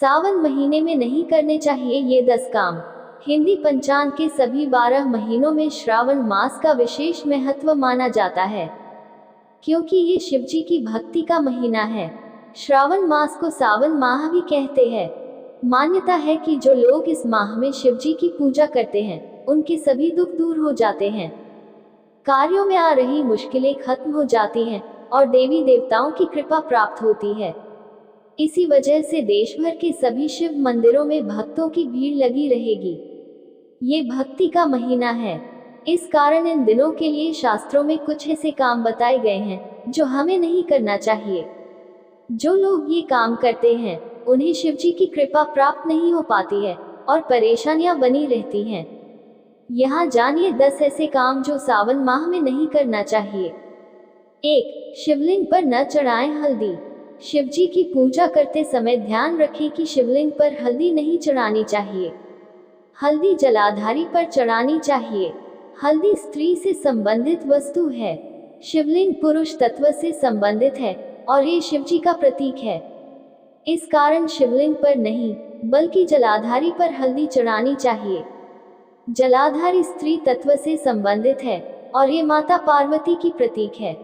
सावन महीने में नहीं करने चाहिए ये 10 काम। हिंदी पंचांग के सभी 12 महीनों में श्रावण मास का विशेष महत्व माना जाता है, क्योंकि ये शिवजी की भक्ति का महीना है। श्रावण मास को सावन माह भी कहते हैं। मान्यता है कि जो लोग इस माह में शिवजी की पूजा करते हैं, उनके सभी दुख दूर हो जाते हैं, कार्यों में आ रही मुश्किलें खत्म हो जाती हैं और देवी देवताओं की कृपा प्राप्त होती है। इसी वजह से देश भर के सभी शिव मंदिरों में भक्तों की भीड़ लगी रहेगी। ये भक्ति का महीना है, इस कारण इन दिनों के लिए शास्त्रों में कुछ ऐसे काम बताए गए हैं जो हमें नहीं करना चाहिए। जो लोग ये काम करते हैं, उन्हें शिवजी की कृपा प्राप्त नहीं हो पाती है और परेशानियां बनी रहती हैं। यहाँ जानिए 10 ऐसे काम जो सावन माह में नहीं करना चाहिए। 1. शिवलिंग पर न चढ़ाएं हल्दी। शिवजी की पूजा करते समय ध्यान रखें कि शिवलिंग पर हल्दी नहीं चढ़ानी चाहिए। हल्दी जलाधारी पर चढ़ानी चाहिए। हल्दी स्त्री से संबंधित वस्तु है। शिवलिंग पुरुष तत्व से संबंधित है और ये शिवजी का प्रतीक है। इस कारण शिवलिंग पर नहीं, बल्कि जलाधारी पर हल्दी चढ़ानी चाहिए। जलाधारी स्त्री तत्व से संबंधित है और ये माता पार्वती की प्रतीक है।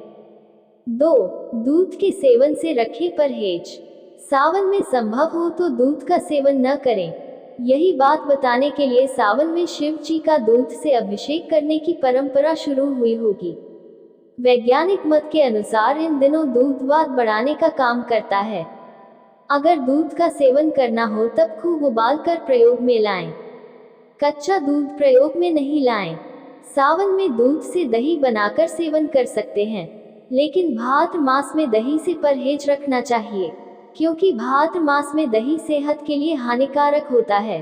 2. दूध के सेवन से रखें परहेज। सावन में संभव हो तो दूध का सेवन न करें। यही बात बताने के लिए सावन में शिव जी का दूध से अभिषेक करने की परंपरा शुरू हुई होगी। वैज्ञानिक मत के अनुसार इन दिनों दूध वात बढ़ाने का काम करता है। अगर दूध का सेवन करना हो तब खूब उबाल कर प्रयोग में लाएं। कच्चा दूध प्रयोग में नहीं लाएं। सावन में दूध से दही बनाकर सेवन कर सकते हैं, लेकिन भाद्र मास में दही से परहेज रखना चाहिए, क्योंकि भाद्र मास में दही सेहत के लिए हानिकारक होता है।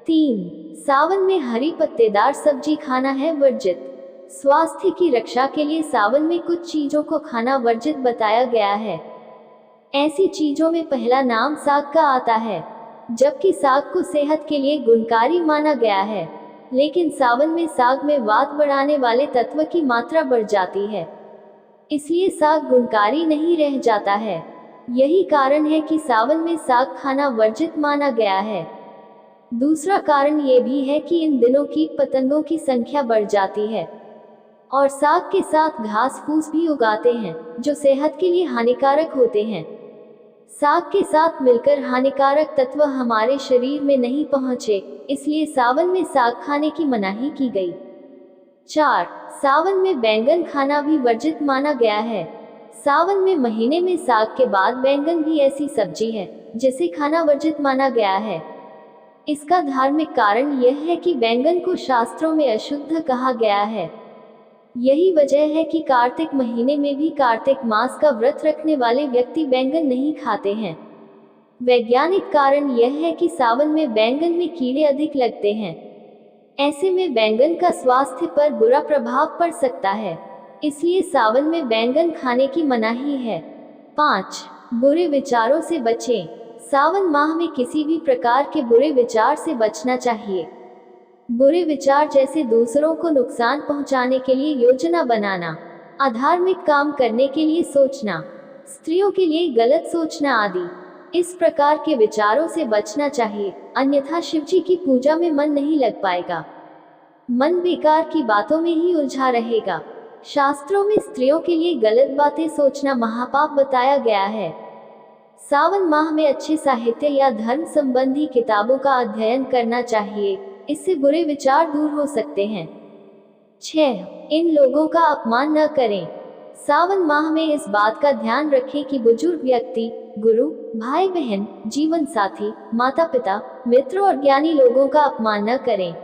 3. सावन में हरी पत्तेदार सब्जी खाना है वर्जित। स्वास्थ्य की रक्षा के लिए सावन में कुछ चीजों को खाना वर्जित बताया गया है। ऐसी चीजों में पहला नाम साग का आता है, जबकि साग को सेहत के लिए गुणकारी माना गया है, लेकिन सावन में साग में वात बढ़ाने वाले तत्व की मात्रा बढ़ जाती है, इसलिए साग गुणकारी नहीं रह जाता है। यही कारण है कि सावन में साग खाना वर्जित माना गया है। दूसरा कारण ये भी है कि इन दिनों कीट पतंगों की संख्या बढ़ जाती है और साग के साथ घास फूस भी उगाते हैं, जो सेहत के लिए हानिकारक होते हैं। साग के साथ मिलकर हानिकारक तत्व हमारे शरीर में नहीं पहुंचे, इसलिए सावन में साग खाने की मनाही की गई। 4. सावन में बैंगन खाना भी वर्जित माना गया है। सावन में महीने में साग के बाद बैंगन भी ऐसी सब्जी है जिसे खाना वर्जित माना गया है। इसका धार्मिक कारण यह है कि बैंगन को शास्त्रों में अशुद्ध कहा गया है। यही वजह है कि कार्तिक महीने में भी कार्तिक मास का व्रत रखने वाले व्यक्ति बैंगन नहीं खाते हैं। वैज्ञानिक कारण यह है कि सावन में बैंगन में कीड़े अधिक लगते हैं। ऐसे में बैंगन का स्वास्थ्य पर बुरा प्रभाव पड़ सकता है, इसलिए सावन में बैंगन खाने की मनाही है। 5. बुरे विचारों से बचें। सावन माह में किसी भी प्रकार के बुरे विचार से बचना चाहिए। बुरे विचार जैसे दूसरों को नुकसान पहुंचाने के लिए योजना बनाना, अधार्मिक काम करने के लिए सोचना, स्त्रियों के लिए गलत सोचना आदि, इस प्रकार के विचारों से बचना चाहिए, अन्यथा शिवजी की पूजा में मन नहीं लग पाएगा। मन बेकार की बातों में ही उलझा रहेगा। शास्त्रों में स्त्रियों के लिए गलत बातें सोचना महापाप बताया गया है। सावन माह में अच्छे साहित्य या धर्म संबंधी किताबों का अध्ययन करना चाहिए, इससे बुरे विचार दूर हो सकते हैं। 6. इन लोगों का अपमान न करें। सावन माह में इस बात का ध्यान रखें कि बुजुर्ग व्यक्ति, गुरु, भाई बहन, जीवन साथी, माता पिता, मित्र और ज्ञानी लोगों का अपमान न करें।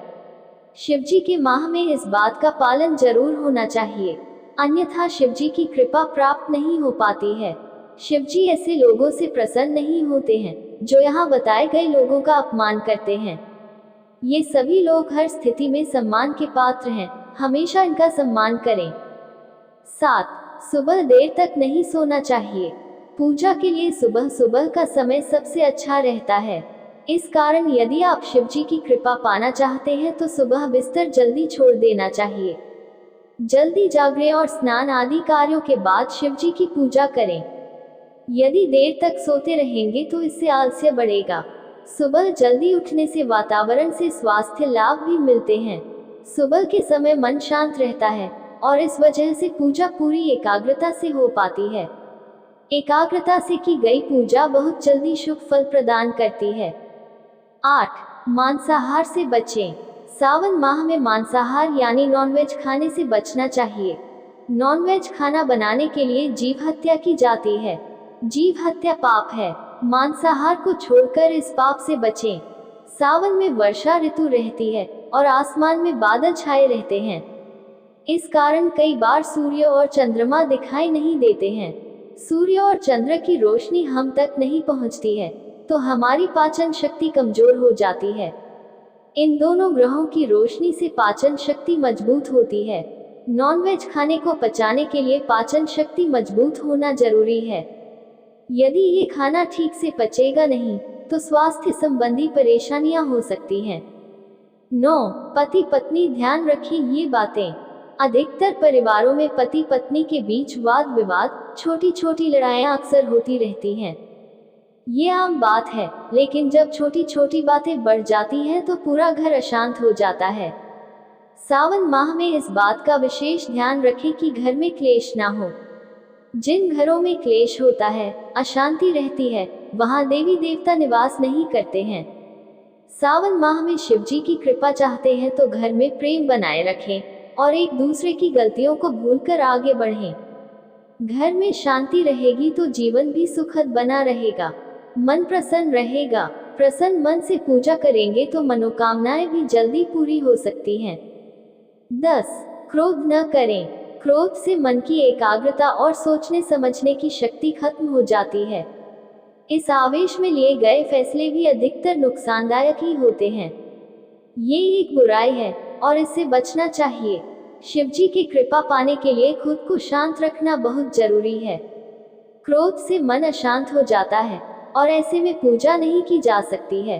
शिवजी के माह में इस बात का पालन जरूर होना चाहिए, अन्यथा शिवजी की कृपा प्राप्त नहीं हो पाती है। शिवजी ऐसे लोगों से प्रसन्न नहीं होते हैं जो यहाँ बताए गए लोगों का अपमान करते हैं। ये सभी लोग हर स्थिति में सम्मान के पात्र हैं, हमेशा इनका सम्मान करें। 7. सुबह देर तक नहीं सोना चाहिए। पूजा के लिए सुबह सुबह का समय सबसे अच्छा रहता है। इस कारण यदि आप शिवजी की कृपा पाना चाहते हैं तो सुबह बिस्तर जल्दी छोड़ देना चाहिए। जल्दी जागें और स्नान आदि कार्यों के बाद शिवजी की पूजा करें। यदि देर तक सोते रहेंगे तो इससे आलस्य बढ़ेगा। सुबह जल्दी उठने से वातावरण से स्वास्थ्य लाभ भी मिलते हैं। सुबह के समय मन शांत रहता है और इस वजह से पूजा पूरी एकाग्रता से हो पाती है। एकाग्रता से की गई पूजा बहुत जल्दी शुभ फल प्रदान करती है। 8. मांसाहार से बचें। सावन माह में मांसाहार यानी नॉनवेज खाने से बचना चाहिए। नॉनवेज खाना बनाने के लिए जीव हत्या की जाती है। जीव हत्या पाप है। मांसाहार को छोड़कर इस पाप से बचें। सावन में वर्षा ऋतु रहती है और आसमान में बादल छाए रहते हैं। इस कारण कई बार सूर्य और चंद्रमा दिखाई नहीं देते हैं। सूर्य और चंद्र की रोशनी हम तक नहीं पहुंचती है, तो हमारी पाचन शक्ति कमजोर हो जाती है। इन दोनों ग्रहों की रोशनी से पाचन शक्ति मजबूत होती है। नॉनवेज खाने को पचाने के लिए पाचन शक्ति मजबूत होना जरूरी है। यदि ये खाना ठीक से पचेगा नहीं, तो स्वास्थ्य संबंधी परेशानियां हो सकती हैं। 9. पति पत्नी ध्यान रखें ये बातें। अधिकतर परिवारों में पति पत्नी के बीच वाद विवाद, छोटी छोटी लड़ाइयाँ अक्सर होती रहती हैं। ये आम बात है, लेकिन जब छोटी छोटी बातें बढ़ जाती हैं तो पूरा घर अशांत हो जाता है। सावन माह में इस बात का विशेष ध्यान रखें कि घर में क्लेश ना हो। जिन घरों में क्लेश होता है, अशांति रहती है, वहाँ देवी देवता निवास नहीं करते हैं। सावन माह में शिव जी की कृपा चाहते हैं तो घर में प्रेम बनाए रखें और एक दूसरे की गलतियों को भूलकर आगे बढ़ें। घर में शांति रहेगी तो जीवन भी सुखद बना रहेगा। मन प्रसन्न रहेगा। प्रसन्न मन से पूजा करेंगे तो मनोकामनाएं भी जल्दी पूरी हो सकती हैं। 10. क्रोध न करें। क्रोध से मन की एकाग्रता और सोचने समझने की शक्ति खत्म हो जाती है। इस आवेश में लिए गए फैसले भी अधिकतर नुकसानदायक ही होते हैं। ये एक बुराई है और इससे बचना चाहिए। शिव जी की कृपा पाने के लिए खुद को शांत रखना बहुत जरूरी है। क्रोध से मन अशांत हो जाता है और ऐसे में पूजा नहीं की जा सकती है।